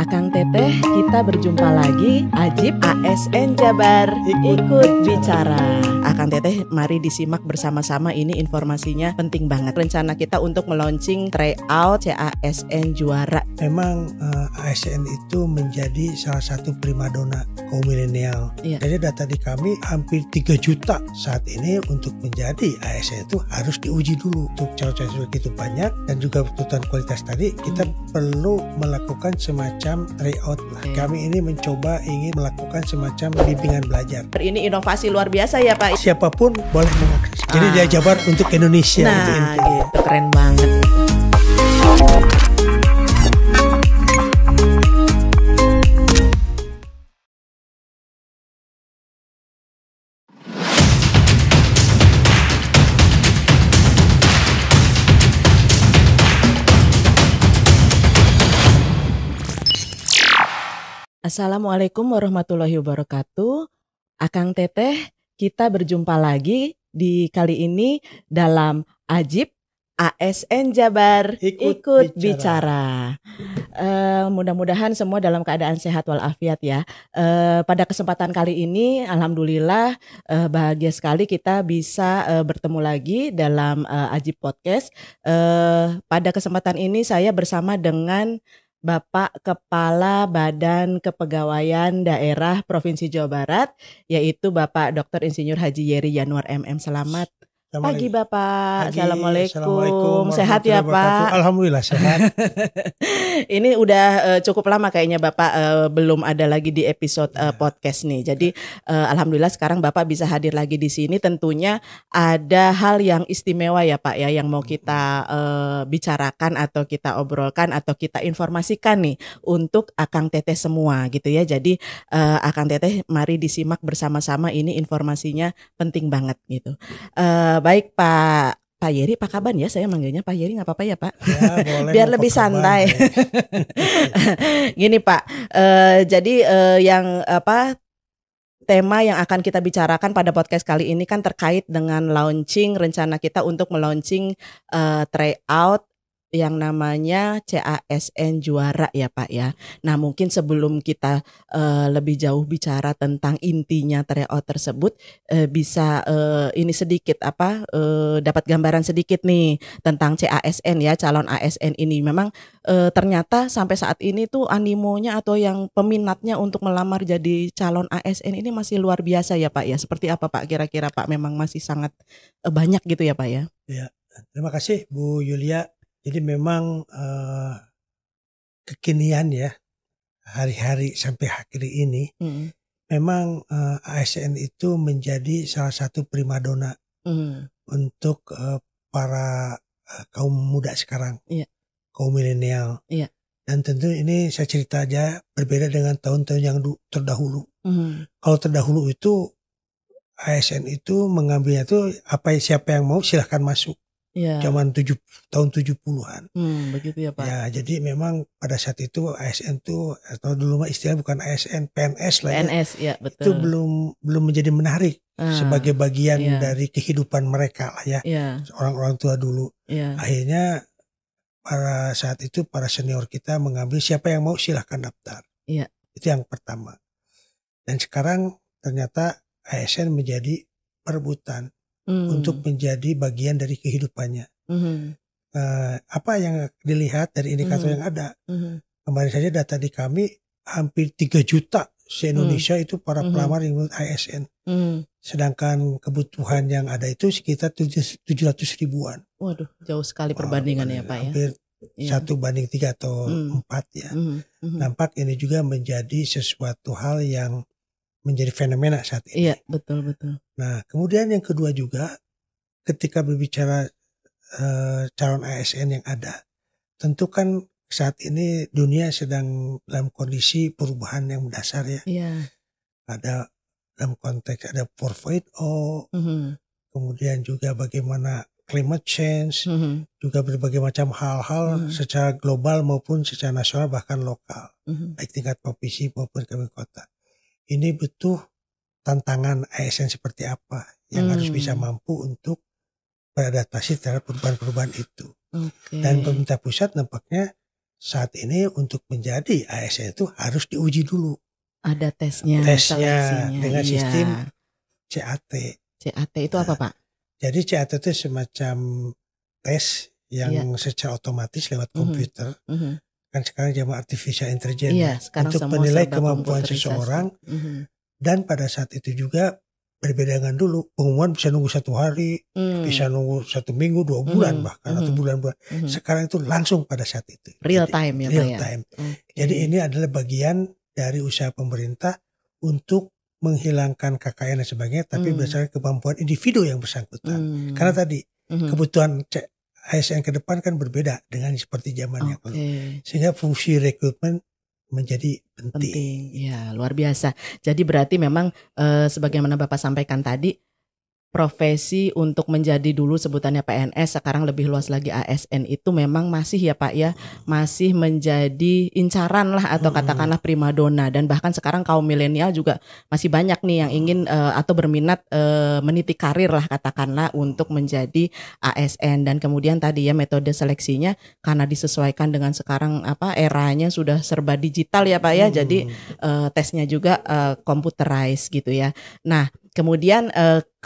Akang Teteh, kita berjumpa lagi. Ajib ASN Jabar ikut bicara. Akang Teteh, mari disimak bersama-sama, ini informasinya penting banget. Rencana kita untuk meluncing tryout CASN Juara. Memang ASN itu menjadi salah satu primadona kaum milenial. Iya. Jadi data di kami hampir 3 juta saat ini. Untuk menjadi ASN itu harus diuji dulu. Untuk calon-calon begitu banyak dan juga tuntutan kualitas tadi, kita perlu melakukan semacam tryout lah. Kami ini mencoba ingin melakukan semacam bimbingan belajar. Ini inovasi luar biasa ya Pak. Siapapun boleh mengakses. Jadi dia Jabar untuk Indonesia. Nah gitu, keren banget. Assalamualaikum warahmatullahi wabarakatuh. Akang Teteh, kita berjumpa lagi di kali ini dalam Ajib ASN Jabar ikut bicara. Mudah-mudahan semua dalam keadaan sehat walafiat ya. Pada kesempatan kali ini alhamdulillah bahagia sekali kita bisa bertemu lagi dalam Ajib Podcast. Pada kesempatan ini saya bersama dengan Bapak Kepala Badan Kepegawaian Daerah Provinsi Jawa Barat, yaitu Bapak Dr. Insinyur Haji Yeri Yanuar MM. Selamat pagi Bapak. Assalamualaikum. Sehat ya Pak? Alhamdulillah sehat. Ini udah cukup lama kayaknya Bapak belum ada lagi di episode podcast nih. Jadi alhamdulillah sekarang Bapak bisa hadir lagi di sini. Tentunya ada hal yang istimewa ya Pak ya, yang mau kita bicarakan atau kita obrolkan atau kita informasikan nih untuk Akang Teteh semua gitu ya. Jadi Akang Teteh mari disimak bersama-sama, ini informasinya penting banget gitu. Baik Pak Yeri, Pak Kaban ya, saya manggilnya Pak Yeri, nggak apa-apa ya Pak? Ya, boleh, biar lebih santai. Ya. Gini Pak, jadi tema yang akan kita bicarakan pada podcast kali ini kan terkait dengan launching, rencana kita untuk meluncing tryout yang namanya CASN Juara ya Pak ya. Nah mungkin sebelum kita lebih jauh bicara tentang intinya tryout tersebut, bisa ini sedikit dapat gambaran sedikit nih tentang CASN ya, calon ASN ini. Memang ternyata sampai saat ini tuh animonya atau yang peminatnya untuk melamar jadi calon ASN ini masih luar biasa ya Pak ya. Seperti apa Pak kira-kira Pak? Memang masih sangat banyak gitu ya Pak ya. Ya, terima kasih Bu Yulia. Jadi memang kekinian ya, hari-hari sampai hari ini, memang ASN itu menjadi salah satu primadona untuk para kaum muda sekarang, kaum milenial. Dan tentu ini saya cerita aja berbeda dengan tahun-tahun yang terdahulu. Kalau terdahulu itu ASN itu mengambilnya itu siapa yang mau silahkan masuk. Zaman tahun 70-an. Begitu ya Pak. Ya, jadi memang pada saat itu ASN itu, atau dulu mah istilah bukan ASN, PNS lah ya. PNS ya betul. Itu belum menjadi menarik sebagai bagian dari kehidupan mereka lah ya. Orang-orang tua dulu. Akhirnya pada saat itu para senior kita mengambil siapa yang mau silahkan daftar. Itu yang pertama. Dan sekarang ternyata ASN menjadi perebutan. Untuk menjadi bagian dari kehidupannya. Apa yang dilihat dari indikator yang ada, kemarin saja data di kami hampir 3 juta se-Indonesia itu para pelamar yang ikut ASN. Sedangkan kebutuhan yang ada itu sekitar 700 ribuan. Waduh, jauh sekali perbandingannya Pak ya. Hampir 1 banding 3 atau 4 ya. Nampak ini juga menjadi sesuatu hal yang menjadi fenomena saat ini. Iya, betul. Nah, kemudian yang kedua juga, ketika berbicara calon ASN yang ada, tentu kan saat ini dunia sedang dalam kondisi perubahan yang mendasar ya. Ada dalam konteks ada 4.0, kemudian juga bagaimana climate change, juga berbagai macam hal-hal secara global maupun secara nasional bahkan lokal, baik tingkat provinsi maupun kabupaten kota. Ini butuh tantangan ASN seperti apa yang harus bisa mampu untuk beradaptasi terhadap perubahan-perubahan itu. Dan pemerintah pusat nampaknya saat ini untuk menjadi ASN itu harus diuji dulu. Ada tesnya dengan sistem CAT. CAT itu apa Pak? Jadi CAT itu semacam tes yang secara otomatis lewat komputer. Kan sekarang zaman artificial intelligence untuk menilai kemampuan seseorang. Dan pada saat itu juga berbeda dengan dulu, pengumuman bisa nunggu 1 hari, bisa nunggu 1 minggu, 2 bulan bahkan atau bulan-bulan. Sekarang itu langsung pada saat itu. Real time ya Pak ya. Jadi ini adalah bagian dari usaha pemerintah untuk menghilangkan KKN dan sebagainya, tapi berdasarkan kemampuan individu yang bersangkutan. Karena tadi kebutuhan ASN ke depan kan berbeda dengan seperti zaman yang lalu. Sehingga fungsi rekrutmen menjadi penting. Ya, luar biasa. Jadi berarti memang sebagaimana Bapak sampaikan tadi, profesi untuk menjadi dulu sebutannya PNS, sekarang lebih luas lagi ASN itu memang masih ya Pak ya, masih menjadi incaran lah atau katakanlah primadona, dan bahkan sekarang kaum milenial juga masih banyak nih yang ingin atau berminat meniti karir lah katakanlah untuk menjadi ASN. Dan kemudian tadi ya metode seleksinya karena disesuaikan dengan sekarang eranya sudah serba digital ya Pak ya, jadi tesnya juga computerized gitu ya. Nah, kemudian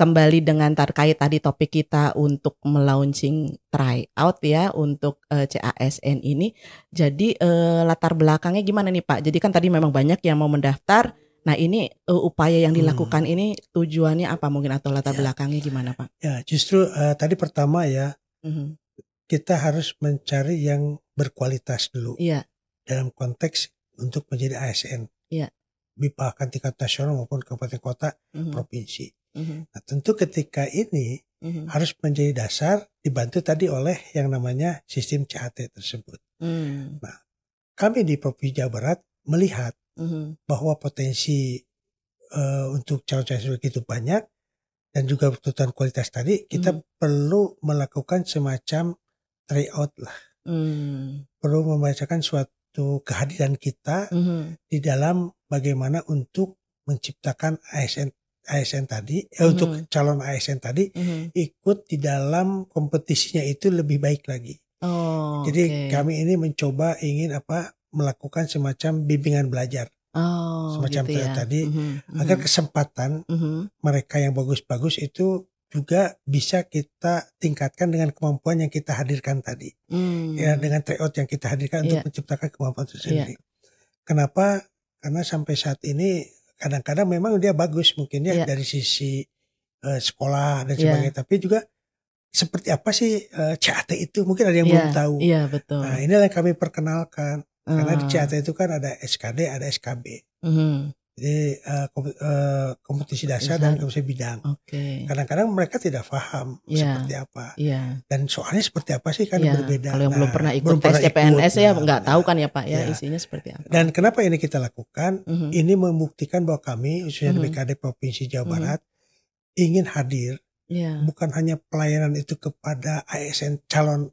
kembali dengan terkait tadi topik kita untuk melaunching tryout ya untuk CASN ini. Jadi latar belakangnya gimana nih Pak? Jadi kan tadi memang banyak yang mau mendaftar. Nah ini upaya yang dilakukan ini tujuannya apa mungkin atau latar belakangnya gimana Pak? Ya justru tadi pertama ya kita harus mencari yang berkualitas dulu. Dalam konteks untuk menjadi ASN. Bahkan tingkat nasional maupun kabupaten kota, provinsi. Nah tentu ketika ini harus menjadi dasar dibantu tadi oleh yang namanya sistem CAT tersebut. Nah kami di Provinsi Jawa Barat melihat bahwa potensi untuk calon-calon itu banyak, dan juga kebutuhan kualitas tadi kita perlu melakukan semacam tryout lah. Perlu membacakan suatu kehadiran kita di dalam bagaimana untuk menciptakan ASN tadi, untuk calon ASN tadi ikut di dalam kompetisinya itu lebih baik lagi. Jadi kami ini mencoba ingin melakukan semacam bimbingan belajar, semacam gitu ya. Tadi agar kesempatan mereka yang bagus-bagus itu juga bisa kita tingkatkan dengan kemampuan yang kita hadirkan tadi, ya dengan tryout yang kita hadirkan untuk menciptakan kemampuan tersendiri. Kenapa? Karena sampai saat ini kadang-kadang memang dia bagus mungkin ya dari sisi sekolah dan sebagainya, tapi juga seperti apa sih CAT itu mungkin ada yang belum tahu. Betul. Nah inilah yang kami perkenalkan, karena di CAT itu kan ada SKD, ada SKB. Jadi kompetisi dasar dan kompetisi bidang. Kadang-kadang mereka tidak paham seperti apa. Dan soalnya seperti apa sih kan berbeda. Kalau yang belum pernah ikut tes CPNS ya nggak tahu kan ya Pak ya isinya seperti apa. Dan kenapa ini kita lakukan? Ini membuktikan bahwa kami khususnya di BKD Provinsi Jawa Barat ingin hadir. Bukan hanya pelayanan itu kepada ASN calon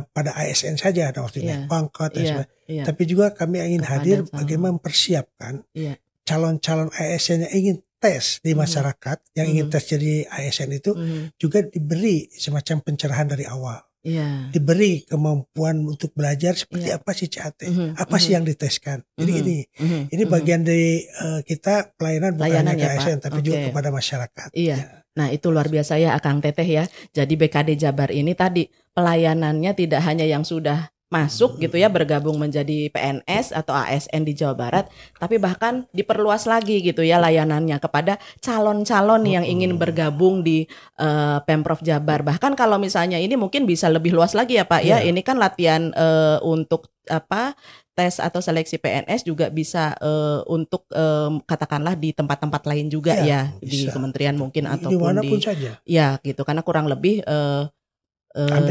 pada ASN saja, maksudnya pangkat dan sebagainya. Tapi juga kami ingin hadir bagaimana mempersiapkan calon-calon ASN yang ingin tes di masyarakat, yang ingin tes jadi ASN itu juga diberi semacam pencerahan dari awal. Diberi kemampuan untuk belajar seperti apa sih CAT, apa sih yang diteskan. Jadi ini bagian dari kita pelayanan bukan hanya ke ASN tapi juga kepada masyarakat. Nah itu luar biasa ya Akang Teteh ya. Jadi BKD Jabar ini tadi pelayanannya tidak hanya yang sudah masuk gitu ya bergabung menjadi PNS atau ASN di Jawa Barat, tapi bahkan diperluas lagi gitu ya layanannya kepada calon-calon yang ingin bergabung di Pemprov Jabar. Bahkan kalau misalnya ini mungkin bisa lebih luas lagi ya Pak ya. Ini kan latihan untuk tes atau seleksi PNS juga bisa untuk katakanlah di tempat-tempat lain juga ya di kementerian mungkin ataupun di saja. Ya gitu, karena kurang lebih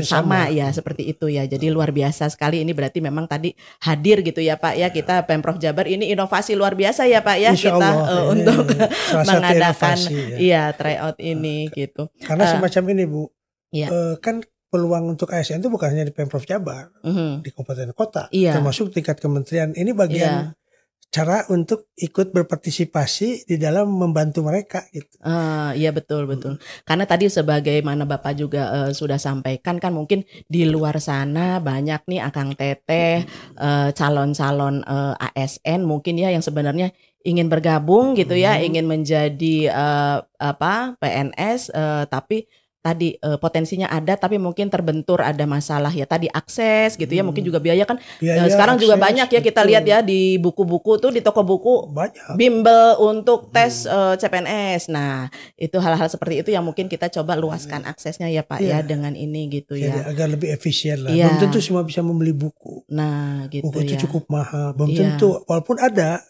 sama ya seperti itu ya. Jadi luar biasa sekali ini, berarti memang tadi hadir gitu ya Pak ya, kita Pemprov Jabar ini inovasi luar biasa ya Pak ya. Insya kita Allah, untuk mengadakan tryout ini gitu. Karena semacam ini Bu, kan peluang untuk ASN itu bukan hanya di Pemprov Jabar, di kabupaten kota, termasuk tingkat kementerian. Ini bagian cara untuk ikut berpartisipasi di dalam membantu mereka gitu. Iya betul. Karena tadi sebagaimana Bapak juga sudah sampaikan kan mungkin di luar sana banyak nih Akang Teteh calon-calon ASN mungkin ya yang sebenarnya ingin bergabung gitu ya, ingin menjadi PNS tapi tadi potensinya ada tapi mungkin terbentur ada masalah ya tadi akses gitu ya, mungkin juga biaya kan sekarang akses, juga banyak ya kita lihat ya di buku-buku tuh di toko buku banyak bimbel untuk tes CPNS. Nah itu hal-hal seperti itu yang mungkin kita coba luaskan aksesnya ya Pak ya dengan ini gitu ya. Jadi agar lebih efisien lah. Belum tentu semua bisa membeli buku. Nah gitu buku itu cukup mahal. Belum tentu walaupun ada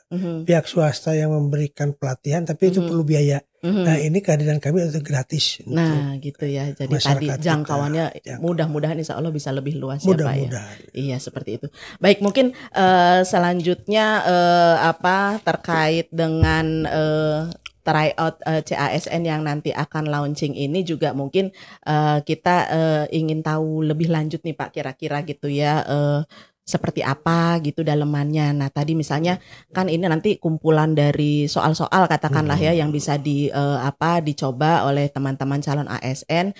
pihak swasta yang memberikan pelatihan tapi itu perlu biaya. Nah ini kehadiran kami itu gratis. Nah gitu ya. Jadi tadi jangkauannya mudah-mudahan insya Allah bisa lebih luas ya Pak ya. Iya seperti itu. Baik mungkin selanjutnya terkait dengan tryout CASN yang nanti akan launching ini juga mungkin kita ingin tahu lebih lanjut nih Pak kira-kira gitu ya. Seperti apa gitu dalemannya. Nah tadi misalnya kan ini nanti kumpulan dari soal-soal katakanlah ya yang bisa dicoba oleh teman-teman calon ASN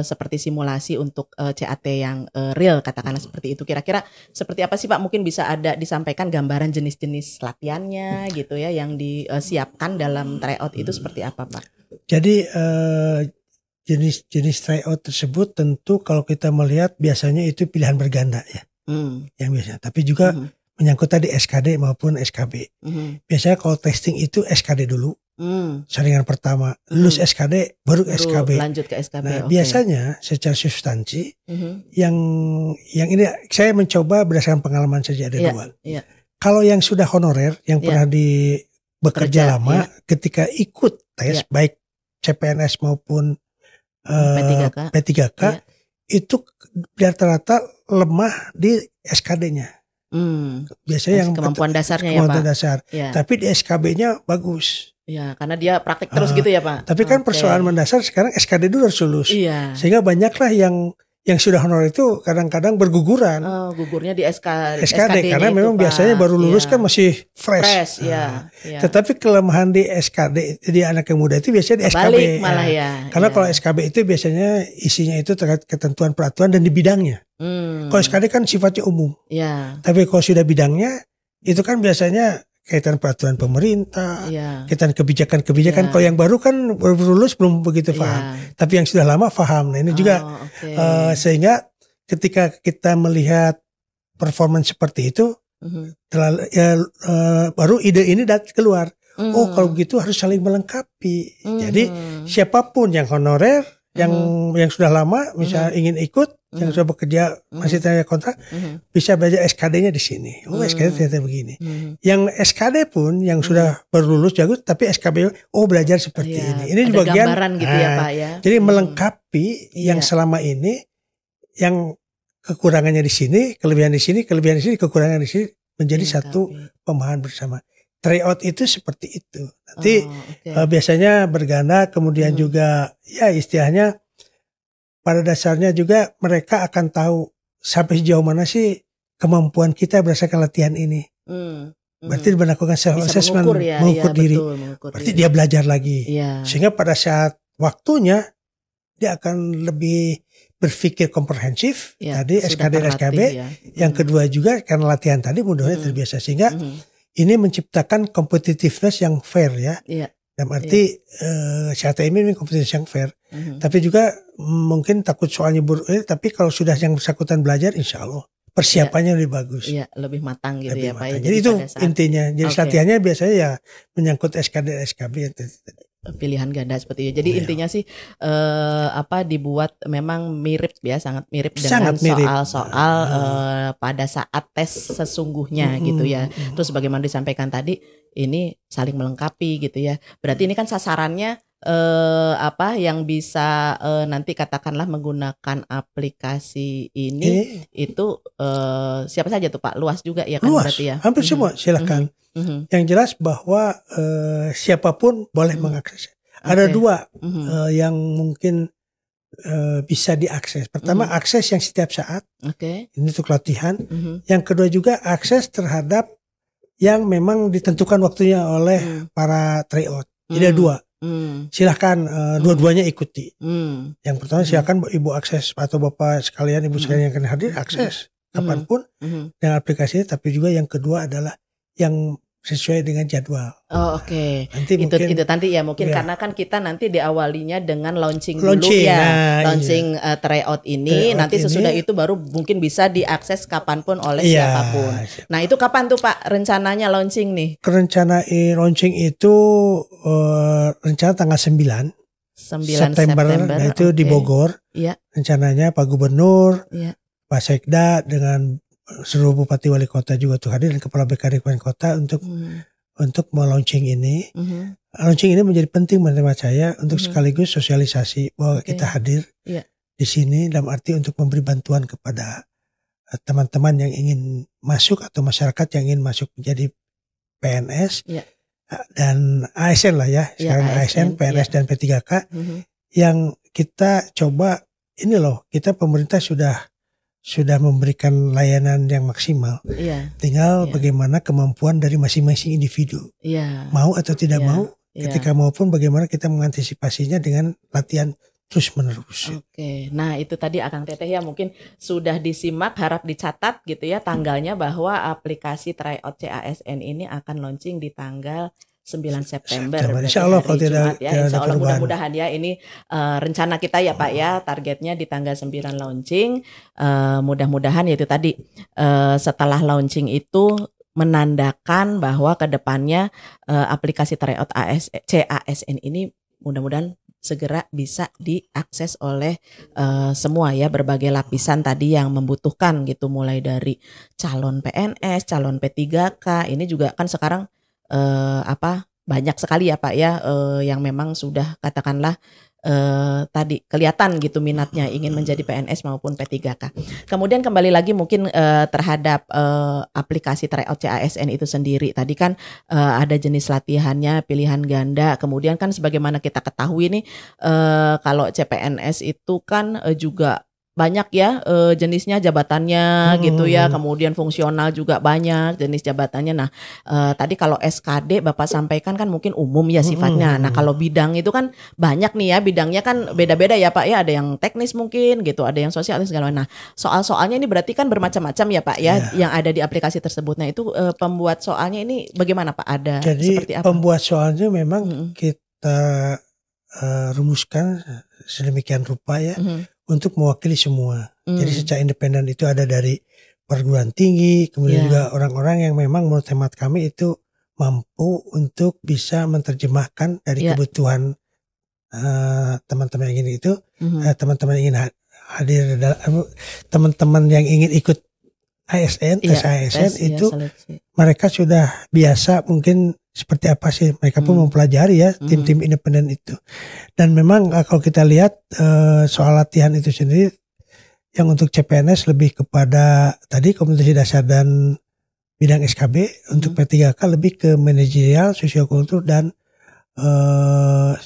seperti simulasi untuk CAT yang real katakanlah seperti itu. Kira-kira seperti apa sih Pak? Mungkin bisa ada disampaikan gambaran jenis-jenis latihannya gitu ya yang disiapkan dalam tryout itu seperti apa Pak? Jadi jenis-jenis tryout tersebut tentu kalau kita melihat biasanya itu pilihan berganda ya. Yang biasa, tapi juga menyangkut tadi SKD maupun SKB. Biasanya kalau testing itu SKD dulu, saringan pertama, lulus SKD baru SKB. Lanjut ke SKB. Nah, biasanya secara substansi yang ini saya mencoba berdasarkan pengalaman saja ada dua. Kalau yang sudah honorer, yang pernah bekerja lama, ketika ikut tes baik CPNS maupun P3K itu rata-rata lemah di SKD-nya. Biasanya yang kemampuan dasarnya kemampuan ya Pak. dasar. Tapi di SKB-nya bagus. Ya, karena dia praktik terus gitu ya Pak. Tapi kan persoalan mendasar sekarang SKD dulu harus lulus. Sehingga banyaklah yang sudah honorer itu kadang-kadang berguguran. Gugurnya di SKD karena memang itu, biasanya baru lulus kan masih fresh. Tetapi kelemahan di SKD di anak yang muda itu biasanya di SKB. Malah Karena kalau SKB itu biasanya isinya itu terkait ketentuan peraturan dan di bidangnya. Kalau SKD kan sifatnya umum. Tapi kalau sudah bidangnya itu kan biasanya kaitan peraturan pemerintah, kaitan kebijakan-kebijakan. Kalau yang baru kan baru lulus belum begitu paham. Tapi yang sudah lama paham. Nah ini juga sehingga ketika kita melihat performance seperti itu, baru ide ini keluar. Oh kalau begitu harus saling melengkapi. Jadi siapapun yang honorer, yang sudah lama, misalnya ingin ikut, yang sudah bekerja masih tanda kontrak, bisa belajar SKD-nya di sini. Oh SKD ternyata begini. Yang SKD pun yang sudah baru lulus jago, tapi SKB belajar seperti ini. Ini juga bagian gitu ya Pak ya. Jadi melengkapi yang selama ini, yang kekurangannya di sini, kelebihan di sini, kekurangan di sini menjadi satu pemahaman bersama. Tryout itu seperti itu. Nanti biasanya berganda, kemudian juga ya istilahnya pada dasarnya juga mereka akan tahu sampai sejauh mana sih kemampuan kita berdasarkan latihan ini. Berarti melakukan self-assessment, mengukur diri. Berarti dia belajar lagi. Sehingga pada saat waktunya dia akan lebih berpikir komprehensif. Tadi SKD dan SKB. Yang kedua juga karena latihan tadi mudahnya terbiasa. Sehingga ini menciptakan competitiveness yang fair ya. Dalam arti CATM ini kompetisi yang fair. Tapi juga mungkin takut soalnya buruk. Tapi kalau sudah yang bersangkutan belajar, insya Allah persiapannya lebih bagus. Iya, lebih matang gitu lebih ya Pak. Jadi itu intinya. Jadi latihannya biasanya ya menyangkut SKD, SKB. Pilihan ganda seperti itu. Jadi intinya sih dibuat memang mirip ya, sangat mirip dengan soal-soal pada saat tes sesungguhnya gitu ya. Terus bagaimana disampaikan tadi ini saling melengkapi gitu ya. Berarti ini kan sasarannya yang bisa nanti katakanlah menggunakan aplikasi ini itu siapa saja tuh Pak? Luas juga ya kan? Luas, berarti ya. Hampir semua silakan. Yang jelas bahwa siapapun boleh mengakses. Ada dua yang mungkin bisa diakses. Pertama akses yang setiap saat, ini untuk latihan. Yang kedua juga akses terhadap yang memang ditentukan waktunya oleh para tryout. Jadi ada 2. Silahkan dua-duanya ikuti. Yang pertama silahkan Ibu akses atau Bapak sekalian, Ibu sekalian yang akan hadir akses kapanpun dengan aplikasinya. Tapi juga yang kedua adalah yang sesuai dengan jadwal. Oh oke. Nanti itu nanti ya mungkin karena kan kita nanti diawalinya dengan launching dulu ya. Launching tryout ini nanti sesudah itu baru mungkin bisa diakses kapanpun oleh siapapun. Nah itu kapan tuh Pak rencananya launching nih? Rencana launching itu rencana tanggal 9 September. Nah itu di Bogor. Rencananya Pak Gubernur, Pak Sekda dengan seluruh bupati wali kota juga tuh hadir dan kepala BKD Kabupaten Kota untuk melaunching ini. Launching ini menjadi penting menurut saya untuk sekaligus sosialisasi bahwa kita hadir di sini dalam arti untuk memberi bantuan kepada teman-teman yang ingin masuk atau masyarakat yang ingin masuk menjadi PNS dan ASN lah ya. Sekarang ASN, PNS dan P3K yang kita coba ini loh, kita pemerintah sudah memberikan layanan yang maksimal. Tinggal bagaimana kemampuan dari masing-masing individu. Mau atau tidak mau. Ketika mau pun bagaimana kita mengantisipasinya dengan latihan terus-menerus. Oke. Nah itu tadi Akang Teteh ya mungkin sudah disimak, harap dicatat gitu ya tanggalnya bahwa aplikasi tryout CASN ini akan launching di tanggal 9 September. Insya Allah kalau tidak ya. Insya Allah mudah-mudahan ya ini rencana kita ya Pak ya, targetnya di tanggal 9 launching. Mudah-mudahan ya itu tadi setelah launching itu menandakan bahwa kedepannya aplikasi tryout CASN ini mudah-mudahan segera bisa diakses oleh semua ya, berbagai lapisan tadi yang membutuhkan gitu, mulai dari calon PNS, calon P3K. Ini juga kan sekarang banyak sekali ya Pak ya yang memang sudah katakanlah tadi kelihatan gitu minatnya ingin menjadi PNS maupun P3K. Kemudian kembali lagi mungkin terhadap aplikasi tryout CASN itu sendiri. Tadi kan ada jenis latihannya, pilihan ganda. Kemudian kan sebagaimana kita ketahui nih kalau CPNS itu kan juga banyak ya jenisnya, jabatannya gitu ya. Kemudian fungsional juga banyak jenis jabatannya. Nah tadi kalau SKD Bapak sampaikan kan mungkin umum ya sifatnya. Nah kalau bidang itu kan banyak nih ya, bidangnya kan beda-beda ya Pak ya. Ada yang teknis mungkin gitu, ada yang sosial dan segala macam. Nah soal-soalnya ini berarti kan bermacam-macam ya Pak ya yang ada di aplikasi tersebut. Nah itu pembuat soalnya ini bagaimana Pak? Ada jadi seperti apa? Pembuat soalnya memang kita rumuskan sedemikian rupa ya. Untuk mewakili semua. Jadi secara independen itu ada dari perguruan tinggi, kemudian juga orang-orang yang memang menurut hemat kami itu mampu untuk bisa menerjemahkan dari kebutuhan teman-teman yang ingin itu, teman-teman yang ingin hadir, teman-teman yang ingin ikut ASN, tes ASN itu mereka sudah biasa mungkin seperti apa sih, mereka pun mempelajari ya tim-tim independen itu. Dan memang kalau kita lihat soal latihan itu sendiri yang untuk CPNS lebih kepada tadi kompetensi dasar dan bidang SKB, untuk P3K lebih ke manajerial, sosiokultur dan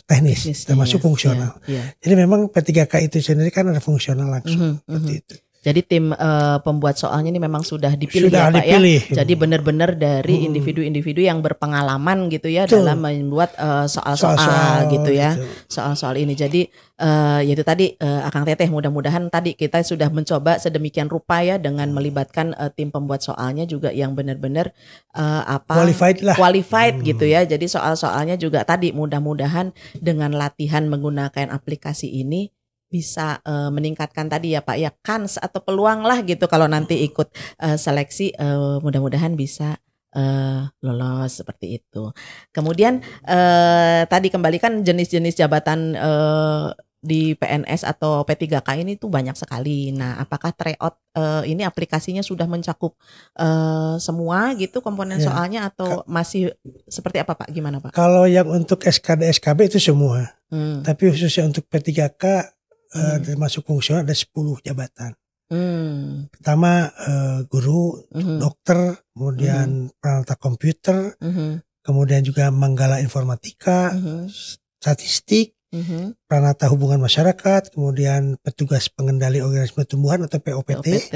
teknis termasuk fungsional. Jadi memang P3K itu sendiri kan ada fungsional langsung seperti itu. Jadi tim pembuat soalnya ini memang sudah dipilih ya Pak ya. Jadi benar-benar dari individu-individu yang berpengalaman gitu ya dalam membuat soal-soal gitu ya. Soal-soal ini. Jadi yaitu tadi Akang Teteh, mudah-mudahan tadi kita sudah mencoba sedemikian rupa ya dengan melibatkan tim pembuat soalnya juga yang benar-benar qualified gitu ya. Jadi soal-soalnya juga tadi mudah-mudahan dengan latihan menggunakan aplikasi ini bisa meningkatkan tadi ya Pak ya kans atau peluang lah gitu kalau nanti ikut seleksi, mudah-mudahan bisa lolos seperti itu. Kemudian tadi kembali kan jenis-jenis jabatan di PNS atau P3K ini tuh banyak sekali. Nah apakah tryout ini aplikasinya sudah mencakup semua gitu komponen soalnya atau masih seperti apa Pak? Gimana Pak? Kalau yang untuk SKD SKB itu semua, tapi khususnya untuk P3K termasuk fungsional ada 10 jabatan. Pertama guru, dokter, kemudian peranata komputer, kemudian juga manggala informatika, statistik, peranata hubungan masyarakat, kemudian petugas pengendali organisme tumbuhan atau POPT,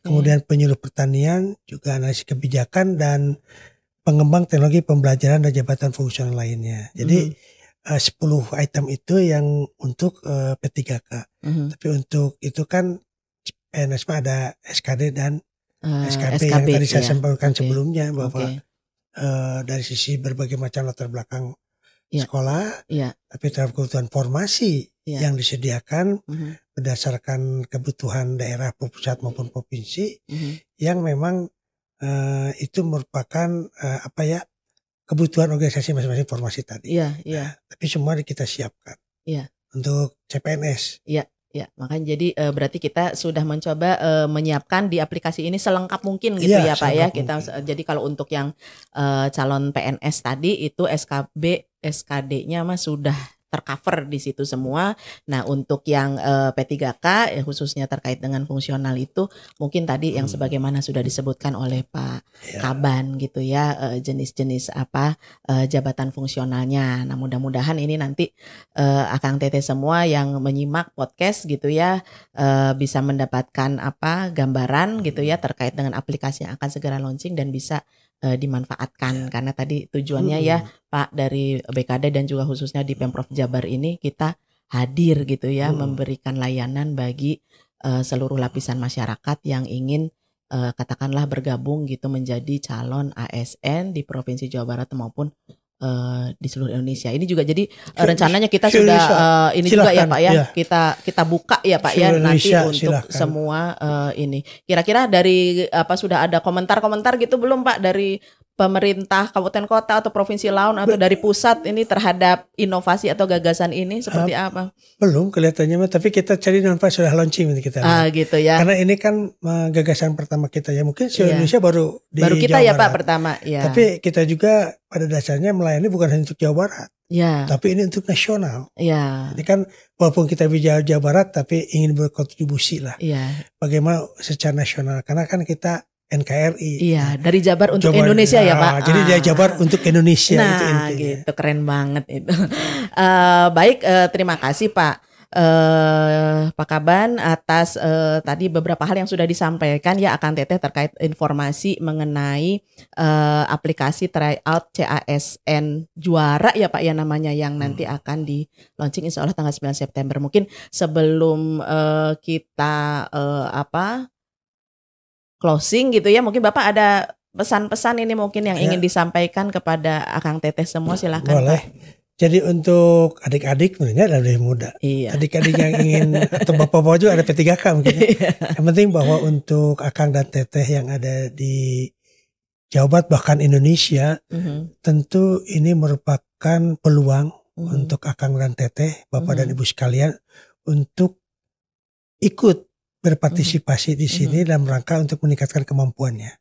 kemudian penyuluh pertanian, juga analisis kebijakan dan pengembang teknologi pembelajaran dan jabatan fungsional lainnya. Jadi 10 item itu yang untuk P3K. Tapi untuk itu kan PNS ada SKD dan SKB yang tadi saya sampaikan sebelumnya bahwa dari sisi berbagai macam latar belakang sekolah, tapi terhadap kebutuhan formasi yang disediakan berdasarkan kebutuhan daerah pusat maupun provinsi yang memang itu merupakan kebutuhan organisasi masing-masing formasi tadi. Tapi semua kita siapkan untuk CPNS. Ya, makanya jadi berarti kita sudah mencoba menyiapkan di aplikasi ini selengkap mungkin gitu ya Pak ya. Jadi kalau untuk yang calon PNS tadi itu SKB, SKD-nya mah sudah tercover di situ semua. Nah, untuk yang P3K khususnya terkait dengan fungsional itu mungkin tadi yang sebagaimana sudah disebutkan oleh Pak Kaban gitu ya, jenis-jenis jabatan fungsionalnya. Nah, mudah-mudahan ini nanti Akang Teteh semua yang menyimak podcast gitu ya bisa mendapatkan gambaran gitu ya terkait dengan aplikasi yang akan segera launching dan bisa dimanfaatkan karena tadi tujuannya ya Pak dari BKD dan juga khususnya di Pemprov Jabar ini kita hadir gitu ya memberikan layanan bagi seluruh lapisan masyarakat yang ingin katakanlah bergabung gitu menjadi calon ASN di Provinsi Jawa Barat maupun di seluruh Indonesia. Ini juga jadi rencananya kita sudah ini silahkan, juga ya Pak ya. Kita buka ya Pak ya nanti untuk semua ini. Kira-kira dari sudah ada komentar-komentar gitu belum Pak dari pemerintah kabupaten kota atau provinsi lain atau dari pusat ini terhadap inovasi atau gagasan ini seperti apa? Belum kelihatannya, tapi kita cari nanti sudah launching kita. Gitu ya. Karena ini kan gagasan pertama kita ya, mungkin Indonesia baru di kita Jawa ya Barat. Pak pertama. Ya. Tapi kita juga pada dasarnya melayani bukan hanya untuk Jawa Barat, tapi ini untuk nasional. Jadi kan walaupun kita di Jawa Barat, tapi ingin berkontribusi lah. Bagaimana secara nasional, karena kan kita NKRI. Dari Jabar untuk Indonesia ya Pak. Jadi dari Jabar untuk Indonesia. Nah itu intinya. Gitu keren banget itu. Baik, terima kasih Pak Kaban atas tadi beberapa hal yang sudah disampaikan ya Akang Teteh terkait informasi mengenai aplikasi tryout CASN Juara ya Pak ya namanya yang nanti akan di launching insya Allah tanggal 9 September. Mungkin sebelum kita closing gitu ya, mungkin Bapak ada pesan-pesan ini mungkin yang ingin disampaikan kepada Akang Teteh semua, silakan. Boleh. Jadi untuk adik-adik sebenarnya dari muda. Adik-adik yang ingin atau bapak-bapak juga ada P3K mungkin. Yang penting bahwa untuk Akang dan Teteh yang ada di Jawa Barat bahkan Indonesia, tentu ini merupakan peluang untuk Akang dan Teteh, Bapak dan Ibu sekalian untuk ikut berpartisipasi di sini dalam rangka untuk meningkatkan kemampuannya.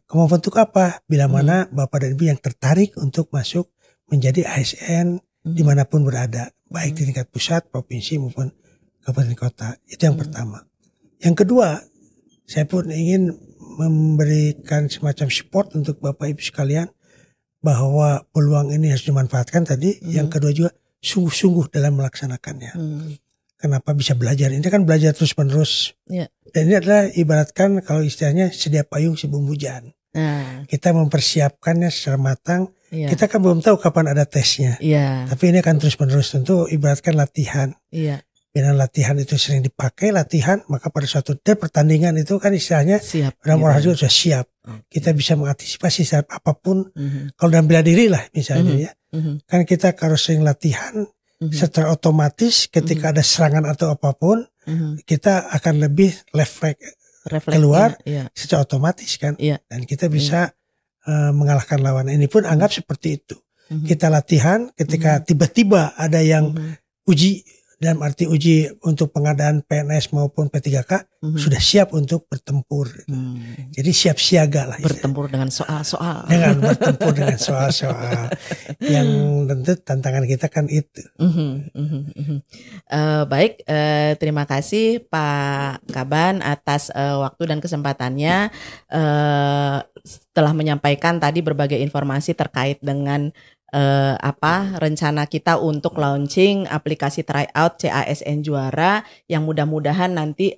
Kemampuan untuk apa? Bila mana Bapak dan Ibu yang tertarik untuk masuk menjadi ASN dimanapun berada, baik di tingkat pusat, provinsi maupun kabupaten kota. Itu yang pertama. Yang kedua, saya pun ingin memberikan semacam support untuk Bapak Ibu sekalian bahwa peluang ini harus dimanfaatkan tadi. Yang kedua juga sungguh-sungguh dalam melaksanakannya. Kenapa bisa belajar? Ini kan belajar terus-menerus. Dan ini adalah ibaratkan kalau istilahnya sedia payung sebelum hujan. Kita mempersiapkannya secara matang. Kita kan belum tahu kapan ada tesnya. Tapi ini akan terus-menerus, tentu ibaratkan latihan. Bila latihan itu sering dipakai latihan, maka pada suatu pertandingan itu kan istilahnya orang-orang juga sudah siap. Kita bisa mengantisipasi setiap apapun. Kalau dalam bela diri lah misalnya ya. Kan kita kalau sering latihan, secara otomatis ketika ada serangan atau apapun, kita akan lebih refleks keluar secara otomatis kan. Dan kita bisa mengalahkan lawan. Ini pun anggap seperti itu. Kita latihan ketika tiba-tiba ada yang uji, dalam arti uji untuk pengadaan PNS maupun P3K, sudah siap untuk bertempur. Jadi siap siaga lah. Bertempur dengan soal-soal. Bertempur dengan soal-soal. Yang tentu tantangan kita kan itu. Baik, terima kasih Pak Kaban atas waktu dan kesempatannya. Setelah menyampaikan tadi berbagai informasi terkait dengan rencana kita untuk launching aplikasi tryout CASN Juara yang mudah-mudahan nanti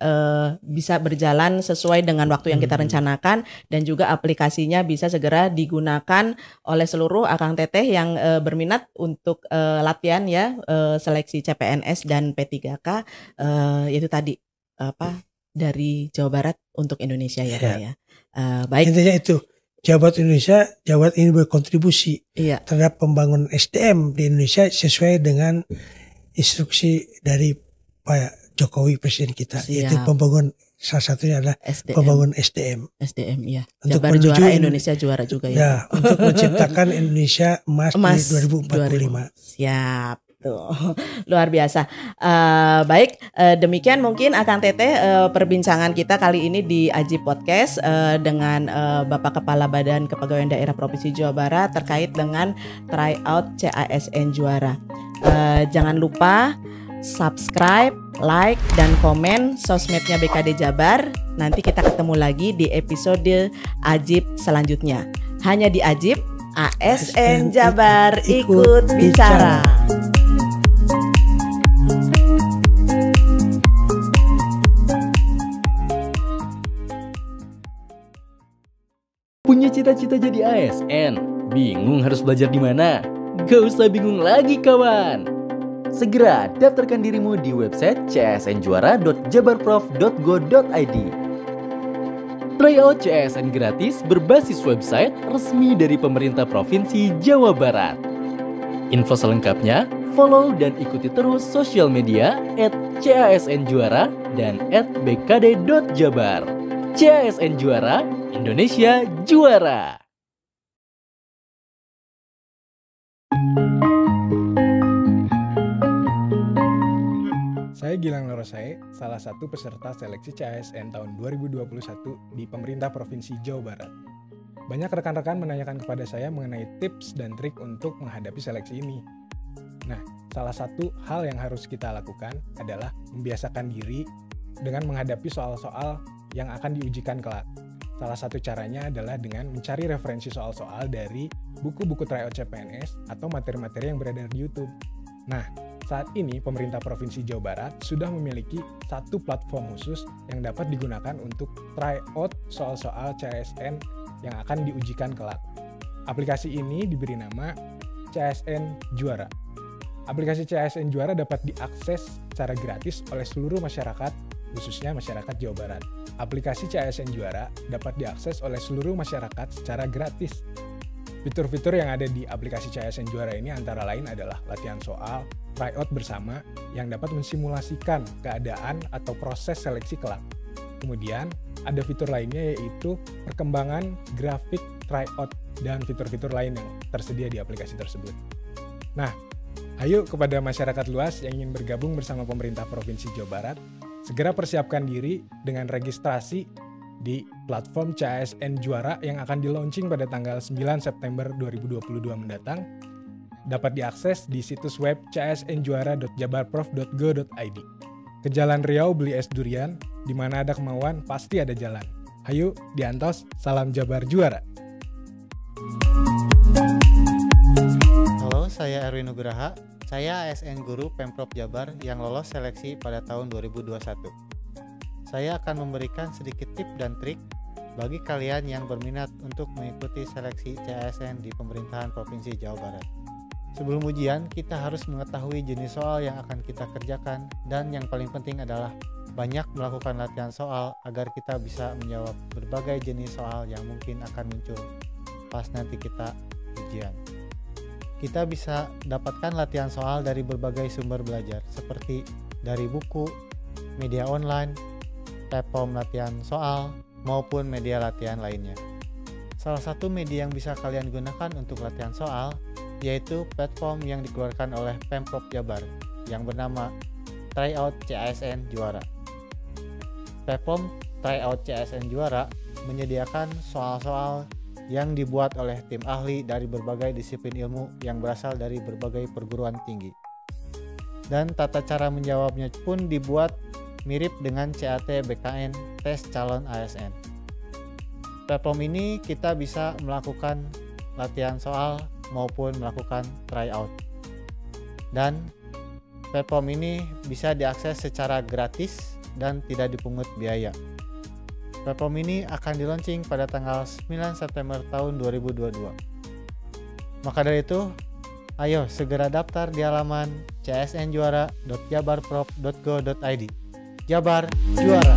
bisa berjalan sesuai dengan waktu yang kita rencanakan, dan juga aplikasinya bisa segera digunakan oleh seluruh akang teteh yang berminat untuk latihan ya, seleksi CPNS dan P3K, yaitu tadi dari Jawa Barat untuk Indonesia ya Pak ya. Baik. Intinya itu Jawa Barat Indonesia, Jawa Barat ini berkontribusi terhadap pembangunan SDM di Indonesia sesuai dengan instruksi dari Pak Jokowi Presiden kita. Yaitu pembangunan, salah satunya adalah pembangunan SDM. SDM ya. Untuk Jabar juara, Indonesia juara juga ya. Ya, untuk menciptakan Indonesia emas di 2045. Siap. Tuh, luar biasa. Baik, demikian mungkin Akang Teteh perbincangan kita kali ini di Ajib Podcast dengan Bapak Kepala Badan Kepegawaian Daerah Provinsi Jawa Barat terkait dengan tryout CASN Juara. Jangan lupa subscribe, like, dan komen sosmednya BKD Jabar. Nanti kita ketemu lagi di episode Ajib selanjutnya. Hanya di Ajib, ASN Jabar ikut bicara. Punya cita-cita jadi ASN? Bingung harus belajar di mana? Gak usah bingung lagi kawan. Segera daftarkan dirimu di website csnjuara.jabarprof.go.id. Tryout CASN gratis berbasis website resmi dari pemerintah Provinsi Jawa Barat. Info selengkapnya, follow dan ikuti terus sosial media @CASNJuara dan @bkd.jabar. CASN Juara, Indonesia juara. Saya Gilang Lorosae, salah satu peserta seleksi CASN tahun 2021 di pemerintah Provinsi Jawa Barat. Banyak rekan-rekan menanyakan kepada saya mengenai tips dan trik untuk menghadapi seleksi ini. Nah, salah satu hal yang harus kita lakukan adalah membiasakan diri dengan menghadapi soal-soal yang akan diujikan kelak. Salah satu caranya adalah dengan mencari referensi soal-soal dari buku-buku tryout CPNS atau materi-materi yang beredar di YouTube. Nah, saat ini pemerintah Provinsi Jawa Barat sudah memiliki satu platform khusus yang dapat digunakan untuk tryout soal-soal CASN yang akan diujikan kelak. Aplikasi ini diberi nama CASN Juara. Aplikasi CASN Juara dapat diakses secara gratis oleh seluruh masyarakat, khususnya masyarakat Jawa Barat. Aplikasi CASN Juara dapat diakses oleh seluruh masyarakat secara gratis. Fitur-fitur yang ada di aplikasi CASN Juara ini antara lain adalah latihan soal, tryout bersama yang dapat mensimulasikan keadaan atau proses seleksi kelak. Kemudian ada fitur lainnya yaitu perkembangan grafik tryout dan fitur-fitur lain yang tersedia di aplikasi tersebut. Nah, ayo kepada masyarakat luas yang ingin bergabung bersama pemerintah Provinsi Jawa Barat, segera persiapkan diri dengan registrasi di platform CASN Juara yang akan di-launching pada tanggal 9 September 2022 mendatang. Dapat diakses di situs web csnjuara.jabarprof.go.id. Ke Jalan Riau beli es durian, di mana ada kemauan pasti ada jalan. Hayu, diantos, salam Jabar Juara. Halo, saya Erwin Nugraha. Saya ASN Guru Pemprov Jabar yang lolos seleksi pada tahun 2021. Saya akan memberikan sedikit tips dan trik bagi kalian yang berminat untuk mengikuti seleksi CASN di pemerintahan Provinsi Jawa Barat. Sebelum ujian, kita harus mengetahui jenis soal yang akan kita kerjakan, dan yang paling penting adalah banyak melakukan latihan soal agar kita bisa menjawab berbagai jenis soal yang mungkin akan muncul pas nanti kita ujian. Kita bisa dapatkan latihan soal dari berbagai sumber belajar seperti dari buku, media online, platform latihan soal, maupun media latihan lainnya. Salah satu media yang bisa kalian gunakan untuk latihan soal yaitu platform yang dikeluarkan oleh Pemprov Jabar yang bernama Tryout CASN Juara. Platform Tryout CASN Juara menyediakan soal-soal yang dibuat oleh tim ahli dari berbagai disiplin ilmu yang berasal dari berbagai perguruan tinggi. Dan tata cara menjawabnya pun dibuat mirip dengan CAT BKN tes calon ASN. Platform ini kita bisa melakukan latihan soal maupun melakukan tryout. Dan platform ini bisa diakses secara gratis dan tidak dipungut biaya. Platform ini akan di-launching pada tanggal 9 September tahun 2022. Maka dari itu, ayo segera daftar di halaman csnjuara.jabarprov.go.id. Jabar Juara.